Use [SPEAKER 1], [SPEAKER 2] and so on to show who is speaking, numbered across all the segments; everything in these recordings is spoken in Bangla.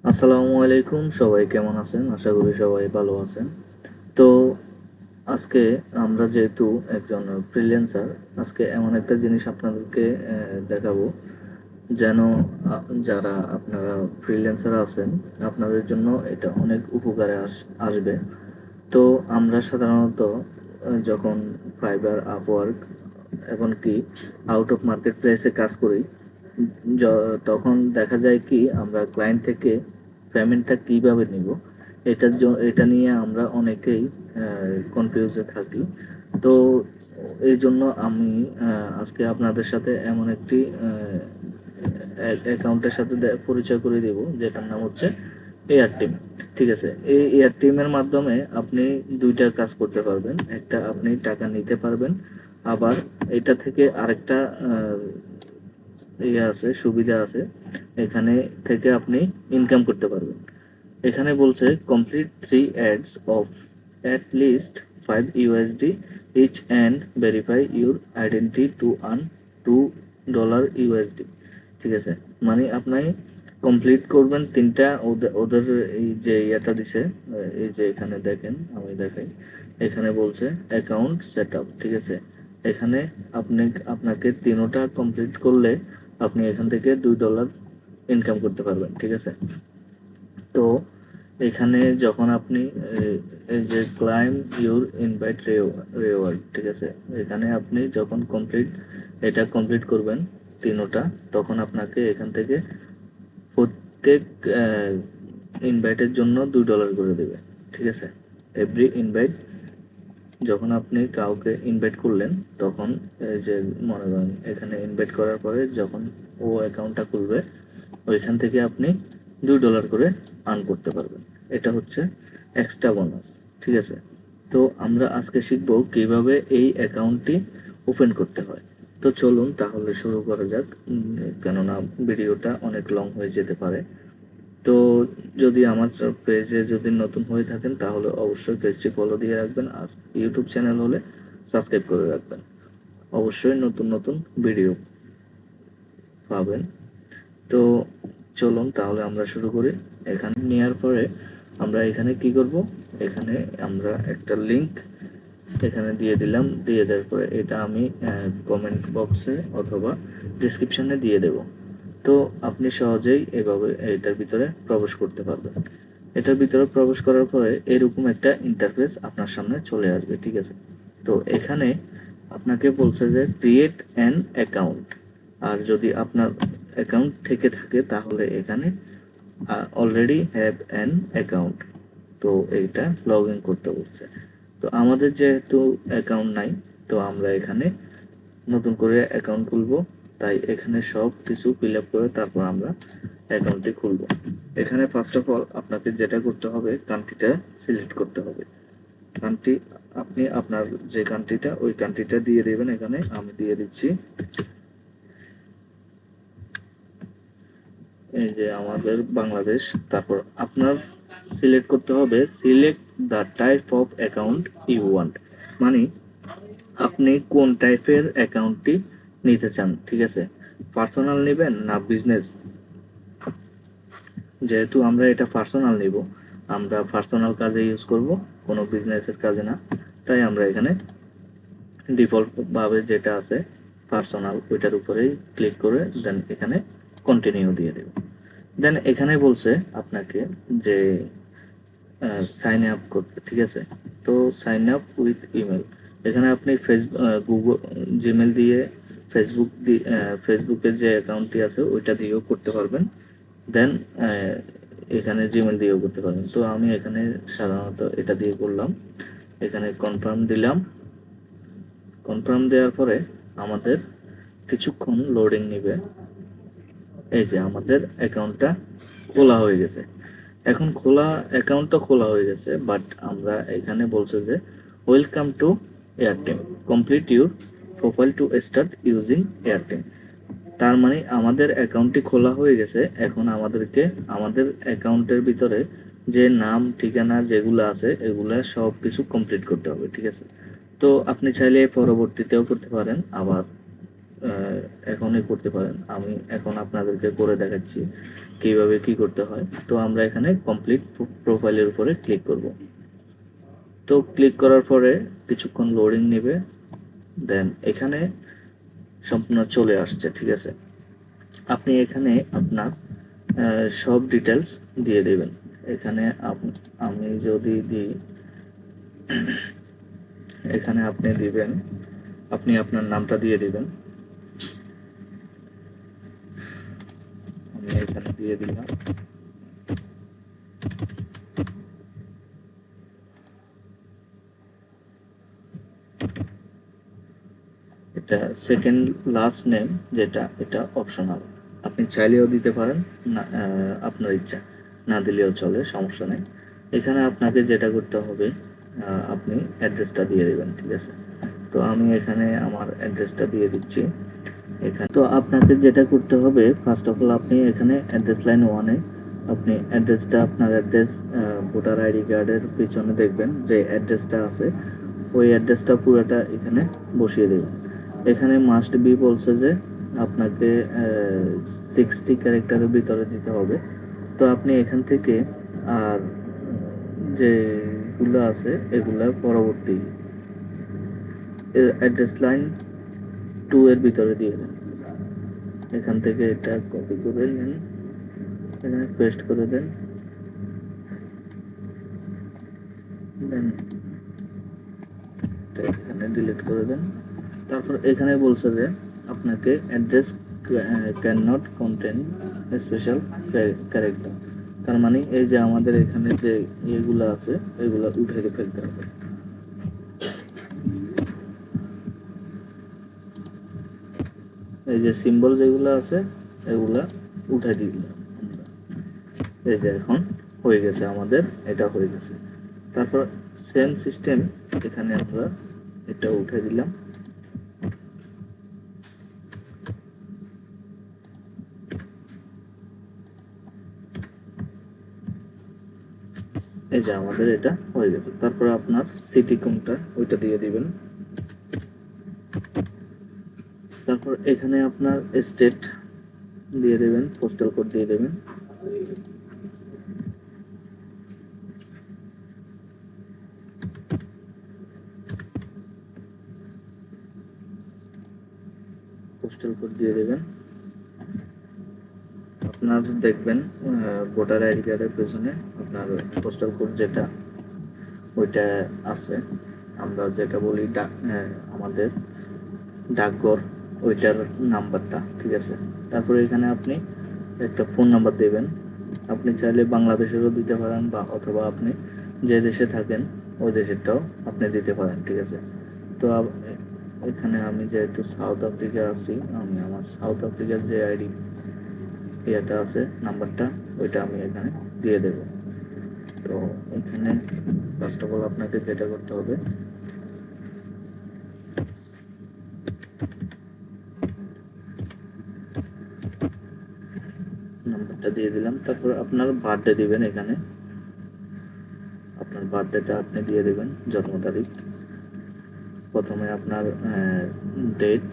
[SPEAKER 1] আসসালামু আলাইকুম, সবাই কেমন আছেন? আশা করি সবাই ভালো আছেন। তো আজকে আমরা যেহেতু একজন ফ্রিল্যান্সার, আজকে এমন একটা জিনিস আপনাদেরকে দেখাবো যেন যারা আপনারা ফ্রিল্যান্সার আছেন আপনাদের জন্য এটা অনেক উপকারে আসবে। তো আমরা সাধারণত যখন ফাইবার, আপওয়ার্ক এমনকি আউট অফ মার্কেট প্লেসে কাজ করি, তখন দেখা যায় কি আমরা ক্লায়েন্ট থেকে পেমেন্টটা কিভাবে নিব, এটা নিয়ে আমরা অনেকেই কনফিউজে থাকি। তো এই জন্য আমি আজকে আপনাদের সাথে এমন একটি অ্যাকাউন্টের সাথে পরিচয় করে দেব, যেটার নাম হচ্ছে এয়ারটিম। ঠিক আছে, এই এয়ারটিমের মাধ্যমে আপনি দুইটা কাজ করতে পারবেন। একটা, আপনি টাকা নিতে পারবেন, আবার এটা থেকে আরেকটা সুবিধা আছে, এখানে থেকে আপনি ইনকাম করতে পারবেন। এখানে বলছে complete 3 ads of at least 5 USD each and verify your identity to earn $2 USD. ঠিক আছে, মানে আপনি কমপ্লিট করবেন তিনটা। ওদের এই যে ইয়েটা দিছে, এই যে এখানে দেখেন, আমি দেখাই, এখানে বলছে অ্যাকাউন্ট সেট আপ। ঠিক আছে, এখানে আপনাকে তিনোটা কমপ্লিট করলে আপনি এখান থেকে $2 ইনকাম করতে পারবেন। ঠিক আছে, তো এখানে যখন আপনি এই যে ক্লাইম ইউর ইনভাইট রেওয়ার্ড, ঠিক আছে, এখানে আপনি যখন এটা কমপ্লিট করবেন তিনোটা, তখন আপনাকে এখান থেকে প্রত্যেক ইনভাইটের জন্য $2 করে দেবে। ঠিক আছে, এভরি ইনভাইট, যখন আপনি কাউকে ইনভাইট করলেন তখন এই যে মনে করেন এখানে ইনভাইট করার পরে যখন ও অ্যাকাউন্টটা খুলবে, ওইখান থেকে আপনি $2 করে আর্ন করতে পারবেন। এটা হচ্ছে এক্সট্রা বোনাস। ঠিক আছে, তো আমরা আজকে শিখব কিভাবে এই অ্যাকাউন্টটি ওপেন করতে হয়। তো চলুন তাহলে শুরু করা যাক, কেননা ভিডিওটা অনেক লং হয়ে যেতে পারে। তো যদি আমার পেজে যদি নতুন হয়ে থাকেন তাহলে অবশ্যই পেজটি ফলো দিয়ে রাখবেন, আর ইউটিউব চ্যানেল হলে সাবস্ক্রাইব করে রাখবেন। অবশ্যই নতুন নতুন ভিডিও পাবেন। তো চলুন তাহলে আমরা শুরু করি। এখানে নেওয়ার পরে আমরা এখানে কি করব, এখানে আমরা একটা লিংক এখানে দিয়ে দিলাম। দিয়ে দেওয়ার পরে এটা আমি কমেন্ট বক্সে অথবা ডিসক্রিপশনে দিয়ে দেব। তো আপনি সহজেই এভাবে এটার ভিতরে প্রবেশ করতে পারবেন। এটার ভিতরে প্রবেশ করার পরে এরকম একটা ইন্টারফেস আপনার সামনে চলে আসবে। ঠিক আছে, তো এখানে আপনাকে বলছে যে ক্রিয়েট অ্যান অ্যাকাউন্ট, আর যদি আপনার অ্যাকাউন্ট থেকে থাকে তাহলে এখানে অলরেডি হ্যাভ অ্যান অ্যাকাউন্ট, তো এইটা লগ ইন করতে বলছে। তো আমাদের যেহেতু অ্যাকাউন্ট নাই, তো আমরা এখানে নতুন করে অ্যাকাউন্ট খুলবো, তাই এখানে সব কিছু ফিল আপ করে তারপর আমরা অ্যাকাউন্টটি খুলবো। এখানে ফার্স্ট অফ অল আপনাকে যেটা করতে হবে, কান্ট্রিটা সিলেক্ট করতে হবে। কান্ট্রি, আপনি আপনার যে কান্ট্রিটা, ওই কান্ট্রিটা দিয়ে দেবেন। এখানে আমি দিয়ে দিচ্ছি এই যে আমাদের বাংলাদেশ। তারপর আপনার সিলেক্ট করতে হবে select the type of account you want, মানে আপনি কোন টাইপের অ্যাকাউন্টটি নিতে চান। ঠিক আছে, পার্সোনাল নেবেন না বিজনেস। যেহেতু আমরা এটা পার্সোনাল নিব, আমরা পার্সোনাল কাজে ইউজ করব, কোনো বিজনেসের কাজে না। তাই আমরা এখানে ডিফল্ট ভাবে যেটা আছে পার্সোনাল, ওইটার উপরেই ক্লিক করে দেন এখানে কন্টিনিউ দিয়ে দেব। দেন এখানে বলছে আপনাকে যে সাইন আপ করতে। ঠিক আছে, তো সাইন আপ উইথ ইমেল, এখানে আপনি গুগল জিমেল দিয়ে, ফেসবুকের যে অ্যাকাউন্টটি আছে ওইটা দিয়েও করতে পারবেন। দেন এখানে জিমেল দিয়েও করতে পারবেন। তো আমি এখানে সাধারণত এটা দিয়ে করলাম। এখানে কনফার্ম দিলাম। কনফার্ম দেওয়ার পরে আমাদের কিছুক্ষণ লোডিং নেবে। এই যে আমাদের অ্যাকাউন্টটা খোলা হয়ে গেছে। এখন অ্যাকাউন্ট তো খোলা হয়ে গেছে, বাট আমরা এখানে বলছে যে welcome to Airtel, complete your profile to start using Airtel. তার মানে আমাদের অ্যাকাউন্টটি খোলা হয়ে গেছে। এখন আমাদেরকে আমাদের অ্যাকাউন্টের ভিতরে যে নাম ঠিকানা যেগুলো আছে এগুলা সব কিছু কমপ্লিট করতে হবে। ঠিক আছে, তো আপনি চাইলে পরবর্তীতেও করতে পারেন, আবার এখনই করতে পারেন। আমি এখন আপনাদেরকে করে দেখাচ্ছি কিভাবে কি করতে হয়। তো আমরা এখানে কমপ্লিট প্রোফাইলের উপরে ক্লিক করব। তো ক্লিক করার পরে কিছুক্ষণ লোডিং নেবে, দেন এখানে সম্পূর্ণ চলে আসছে। ঠিক আছে, আপনি এখানে আপনার সব ডিটেলস দিয়ে দেবেন। এখানে আমি যদি দিই, এখানে আপনি দিবেন, আপনি আপনার নামটা দিয়ে দিবেন। আমি এখানে দিয়ে দিলাম। এটা সেকেন্ড লাস্ট নেম যেটা, এটা অপশনাল, আপনি চাইলেও দিতে পারেন, না আপনার ইচ্ছা, না দিলেও চলে, সমস্যা নেই। এখানে আপনাকে যেটা করতে হবে, আপনি অ্যাড্রেসটা দিয়ে দেবেন। ঠিক আছে, তো আমি এখানে আমার অ্যাড্রেসটা দিয়ে দিচ্ছি এখানে। তো আপনাকে যেটা করতে হবে, ফার্স্ট অফ অল আপনি এখানে অ্যাড্রেস লাইন 1-এ আপনি অ্যাড্রেসটা, আপনার অ্যাড্রেস ভোটার আইডি কার্ডের পিছনে দেখবেন যে অ্যাড্রেসটা আছে, ওই অ্যাড্রেসটা পুরোটা এখানে বসিয়ে দেবেন। এখানে মাস্ট বি বলছে যে আপনাকে 60 ক্যারেক্টারের ভিতরে দিতে হবে। তো আপনি এখান থেকে আর যেগুলো আছে এগুলা পরবর্তী অ্যাড্রেস লাইন 2 এর ভিতরে দিয়ে দেন। এখান থেকে এটা কপি করে নেন, এখানে পেস্ট করে দেন, দেন এখানে ডিলিট করে দেন। তারপর এখানে বলছে যে আপনাকে address can not contain special character, তার মানে এই যে আমাদের এখানে যে এগুলো আছে এগুলো উঠে ফেলতে হবে। এই যে সিম্বল যেগুলো আছে এগুলা উঠে দিলাম আমরা। এই যে এখন হয়ে গেছে, আমাদের এটা হয়ে গেছে। তারপর সেম সিস্টেম এখানে আমরা এটা উঠে দিলাম। এই যে আমাদের এটা হয়ে গেছে। তারপর আপনার সিটি কোনটা ওইটা দিয়ে দিবেন। তারপর এখানে আপনার স্টেট দিয়ে দেবেন, পোস্টাল কোড দিয়ে দেবেন। পোস্টাল কোড দিয়ে দেবেন। আপনার দেখবেন ভোটার আইডি কার্ডের পেছনে আপনার পোস্টাল কোড যেটা ওইটা আছে, আমরা যেটা বলি আমাদের ডাকঘর, ওইটার নাম্বারটা। ঠিক আছে, তারপরে এখানে আপনি একটা ফোন নাম্বার দেবেন। আপনি চাইলে বাংলাদেশেরও দিতে পারেন, বা অথবা আপনি যে দেশে থাকেন ওই দেশেরটাও আপনি দিতে পারেন। ঠিক আছে, তো এখানে আমি যেহেতু সাউথ আফ্রিকা আছি, আমি আমার সাউথ আফ্রিকার যে আইডি ইয়েটা আছে নাম্বারটা, ওইটা আমি এখানে দিয়ে দেব। তো এখানে ফার্স্ট অফ অল আপনাকে যেটা করতে হবে, নাম্বারটা দিয়ে দিলাম। তারপর আপনার বার্থডে দিবেন। এখানে আপনার বার্থডেটা আপনি দিয়ে দেবেন, জন্ম তারিখ। প্রথমে আপনার ডেট,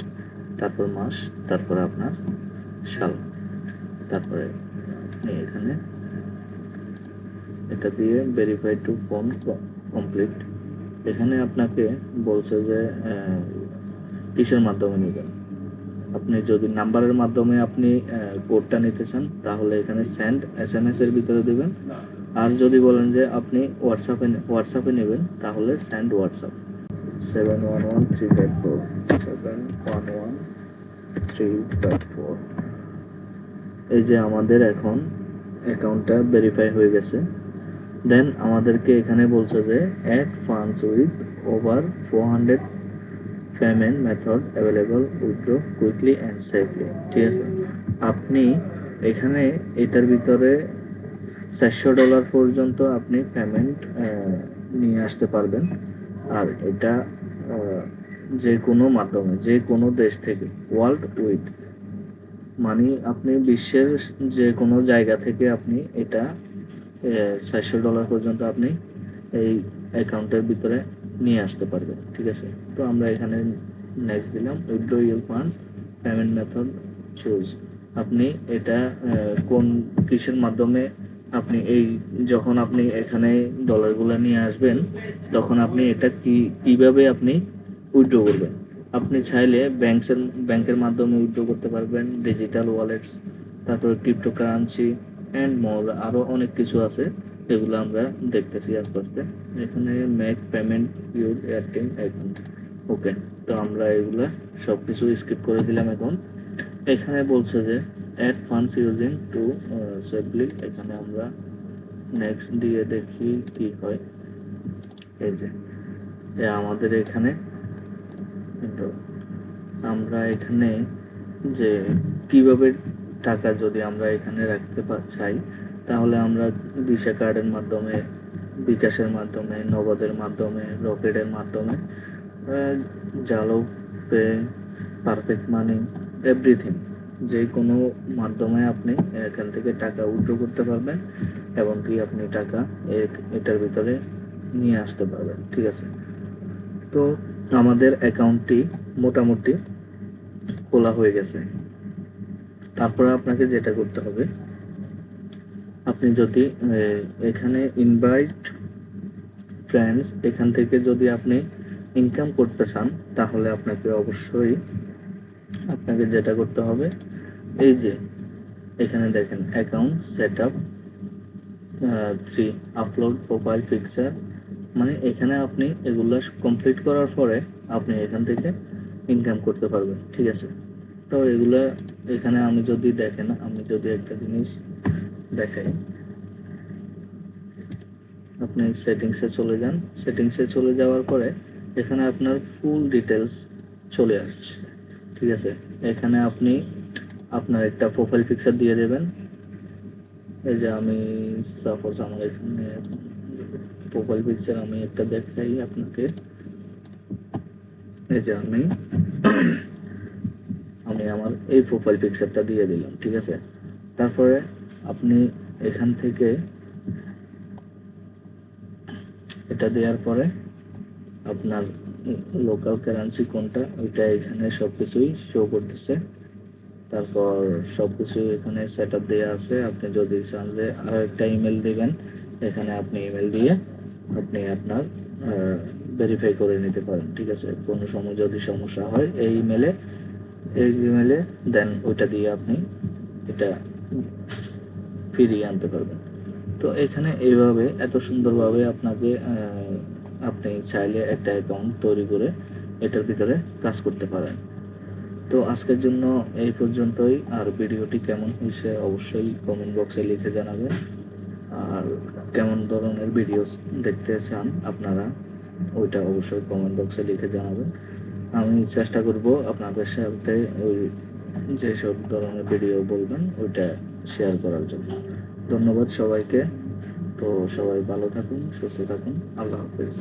[SPEAKER 1] তারপর মাস, তারপর আপনার সাল, তারপরে এখানে এটা দিয়ে ভেরিফাই টু ফোন কমপ্লিট। এখানে আপনাকে বলছে যে কিসের মাধ্যমে নেবেন। আপনি যদি নাম্বারের মাধ্যমে আপনি কোডটা নিতে চান তাহলে এখানে সেন্ড SMS এর ভিতরে দেবেন। আর যদি বলেন যে আপনি হোয়াটসঅ্যাপে নেবেন তাহলে সেন্ড হোয়াটসঅ্যাপ 711-354 711-354। এই যে আমাদের এখন অ্যাকাউন্টটা ভেরিফাই হয়ে গেছে। দেন আমাদেরকে এখানে বলছে যে add funds with over 400 payment method available, withdraw quickly and safely. ঠিক আছে, আপনি এখানে এটার ভিতরে $400 পর্যন্ত আপনি পেমেন্ট নিয়ে আসতে পারবেন। আর এটা যে কোনো মাধ্যমে, যে কোনো দেশ থেকে, ওয়ার্ল্ড উইড, মানে আপনি বিশ্বের যে কোনো জায়গা থেকে আপনি এটা $400 পর্যন্ত আপনি এই অ্যাকাউন্টের ভিতরে নিয়ে আসতে পারবেন। ঠিক আছে, তো আমরা এখানে নেক্সট দিলাম, withdraw your funds payment method choose. আপনি এটা কোন কিসের মাধ্যমে আপনি যখন আপনি এখানে ডলারগুলো নিয়ে আসবেন তখন আপনি এটা কিভাবে আপনি উইথড্র করবেন। আপনি চাইলে ব্যাংকের মাধ্যমে উইথড্র করতে পারবেন, ডিজিটাল ওয়ালেটস, তারপরে ক্রিপ্টোকারেন্সি অ্যান্ড মোর, আরও অনেক কিছু আছে এগুলো আমরা দেখতেছি আস্তে আস্তে। এখানে make payment use Airtel account. Okay, তো আমরা এগুলা সব কিছু স্কিপ করে দিলাম। এখন এখানে বলছে যে add funds using to safely, এখানে আমরা নেক্সট দিয়ে দেখি কি হয়। এই যে আমাদের এখানে কিন্তু আমরা এখানে যে কিভাবে টাকা যদি আমরা এখানে রাখতে চাই তাহলে আমরা ভিসা কার্ডের মাধ্যমে, বিকাশের মাধ্যমে, নগদের মাধ্যমে, রকেটের মাধ্যমে, জালো পে, পারফেক্ট মানি, এভরিথিং, যে কোনো মাধ্যমে আপনি এখান থেকে টাকা উইথড্র করতে পারবেন এবং কি আপনি টাকা এটার ভিতরে নিয়ে আসতে পারবেন। ঠিক আছে, তো আমাদের অ্যাকাউন্টটি মোটামুটি খোলা হয়ে গেছে। তারপরে আপনাকে যেটা করতে হবে, আপনি যদি এখানে ইনভাইট ফ্রেন্ডস, এখান থেকে যদি আপনি ইনকাম করতে চান তাহলে আপনাকে যেটা করতে হবে, এই যে এখানে দেখেন account set up 3 upload profile picture, মানে এখানে আপনি এগুলো কমপ্লিট করার পরে আপনি এখান থেকে ইনকাম করতে পারবেন। ঠিক আছে, তো এগুলা এখানে আমি যদি একটা জিনিস দেখাই, আপনি সেটিংসে চলে যান। সেটিংসে চলে যাওয়ার পরে এখানে আপনার ফুল ডিটেলস চলে আসছে। ঠিক আছে, এখানে আপনি আপনার একটা প্রোফাইল পিকচার দিয়ে দেবেন। এই যে আমি সাপোজ আমার এখানে প্রোফাইল পিকচার আমি একটা দেখাই আপনাকে। এই যে আমি আমার এই প্রোফাইল পিকচারটা দিয়ে দিলাম। ঠিক আছে, তারপরে আপনি এখান থেকে এটা দেওয়ার পরে আপনার লোকাল কারেন্সি কোনটা ওইটা এখানে সবকিছুই শো করতেছে। তারপর সবকিছু এখানে সেট আপ দেওয়া আছে। আপনি যদি চান যে আরও একটা ইমেল দিবেন, এখানে আপনি ইমেল দিয়ে আপনি আপনার ভেরিফাই করে নিতে পারেন। ঠিক আছে, কোনো সময় যদি সমস্যা হয় এই ইমেলে দেন ওইটা দিয়ে আপনি এটা ফিরিয়ে আনতে পারবেন। তো এখানে এইভাবে এত সুন্দরভাবে আপনি চাইলে একটা অ্যাকাউন্ট তৈরি করে এটার ভিতরে কাজ করতে পারেন। তো আজকের জন্য এই পর্যন্তই। আর ভিডিওটি কেমন হয়েছে অবশ্যই কমেন্ট বক্সে লিখে জানাবেন। আর কেমন ধরনের ভিডিও দেখতে চান আপনারা ওইটা অবশ্যই কমেন্ট বক্সে লিখে জানাবেন। আমি চেষ্টা করব আপনাদের সাথে ওই যেসব ধরনের ভিডিও বলবেন ওইটা শেয়ার করার জন্য। ধন্যবাদ সবাইকে। তো সবাই ভালো থাকুন, সুস্থ থাকুন। আল্লাহ হাফেজ।